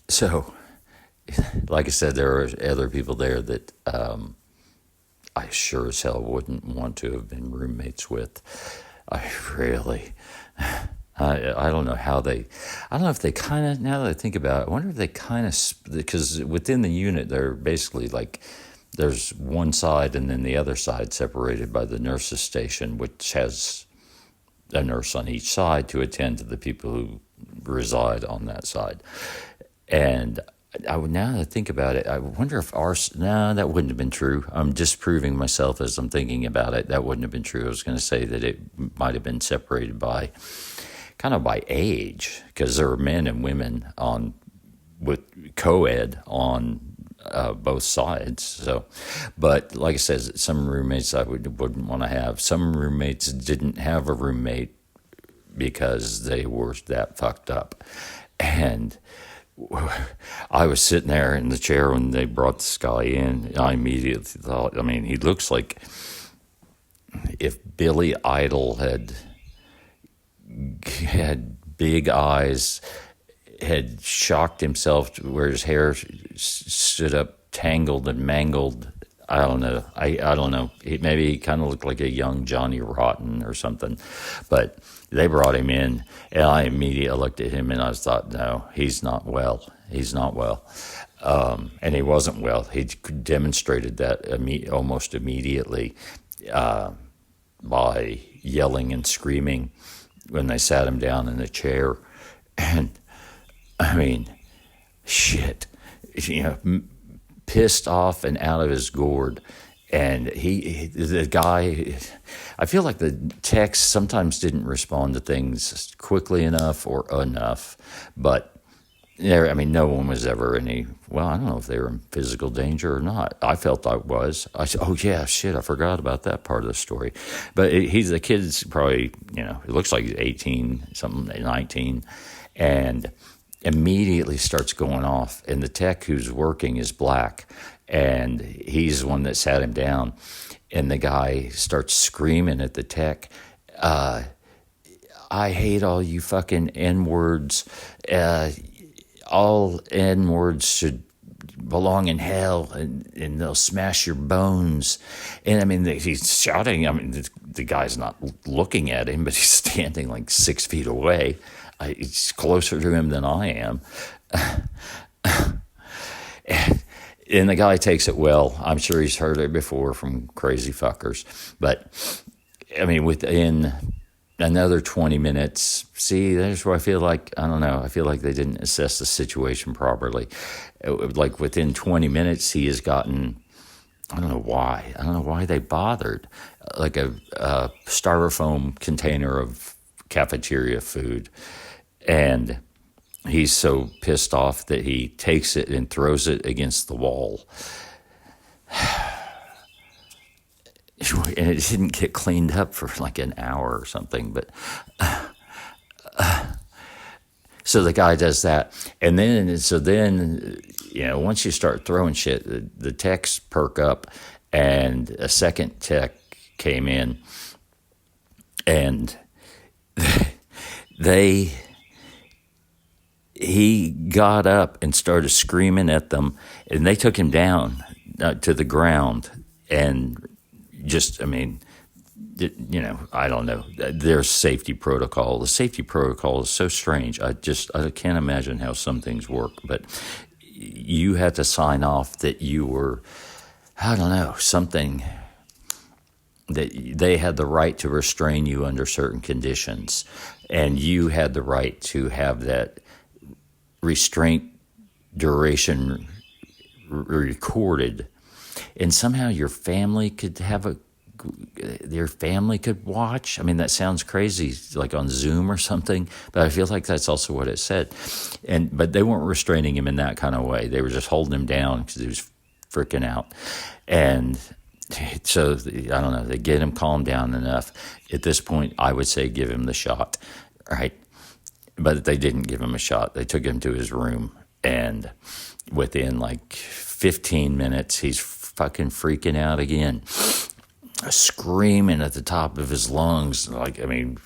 So, like I said, there are other people there that I sure as hell wouldn't want to have been roommates with. I really, I don't know how they, I don't know if they kind of, now that I think about it, I wonder if they kind of, because within the unit, they're basically like, there's one side and then the other side separated by the nurse's station, which has a nurse on each side to attend to the people who reside on that side. And I would, now that I think about it, I wonder if ours, no, that wouldn't have been true. I'm disproving myself as I'm thinking about it. That wouldn't have been true. I was going to say that it might have been separated by kind of by age, because there were men and women on with co-ed on both sides. So, but like I said, some roommates I wouldn't want to have. Some roommates didn't have a roommate because they were that fucked up. And I was sitting there in the chair when they brought this guy in, and I immediately thought, I mean, he looks like if Billy Idol had big eyes, had shocked himself to where his hair stood up tangled and mangled. I don't know. I don't know. Maybe he kind of looked like a young Johnny Rotten or something. But they brought him in, and I immediately looked at him and I thought, no, he's not well. He's not well. And he wasn't well. He demonstrated that almost immediately by yelling and screaming when they sat him down in the chair. And I mean, shit, pissed off and out of his gourd. And the guy, I feel like the techs sometimes didn't respond to things quickly enough or enough. But I mean, no one was ever well, I don't know if they were in physical danger or not. I felt I was. I said, oh, yeah, shit, I forgot about that part of the story. But the kid's probably, it looks like he's 18, something, 19. And immediately starts going off. And the tech who's working is black. And he's the one that sat him down. And the guy starts screaming at the tech, I hate all you fucking N-words. All N-words should belong in hell, and they'll smash your bones. And I mean, he's shouting. I mean, the guy's not looking at him, but he's standing like 6 feet away. He's closer to him than I am. And the guy takes it well. I'm sure he's heard it before from crazy fuckers. But, I mean, within another 20 minutes, see, there's where I feel like, I don't know, I feel like they didn't assess the situation properly. Like within 20 minutes, he has gotten, I don't know why they bothered, like a styrofoam container of cafeteria food. And he's so pissed off that he takes it and throws it against the wall. And it didn't get cleaned up for like an hour or something. But so the guy does that. And then, once you start throwing shit, the techs perk up. And a second tech came in. And he got up and started screaming at them, and they took him down to the ground. And just, I mean, I don't know. There's safety protocol. The safety protocol is so strange. I can't imagine how some things work. But you had to sign off that you were, I don't know, something that they had the right to restrain you under certain conditions, and you had the right to have that restraint duration recorded, and somehow your family could watch. I mean, that sounds crazy, like on Zoom or something, but I feel like that's also what it said. But they weren't restraining him in that kind of way. They were just holding him down because he was freaking out. And so, I don't know, they get him calmed down enough. At this point, I would say give him the shot, right? But they didn't give him a shot. They took him to his room, and within like 15 minutes, he's fucking freaking out again, screaming at the top of his lungs. Like, I mean,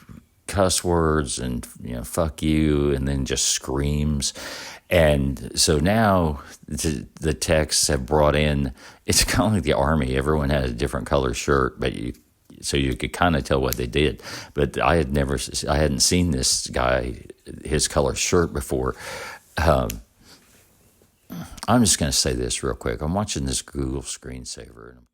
cuss words and fuck you, and then just screams. And so now the texts have brought in, it's kind of like the army. Everyone has a different color shirt, but so you could kind of tell what they did. But I hadn't seen this guy, his color shirt before. I'm just going to say this real quick. I'm watching this Google screensaver, and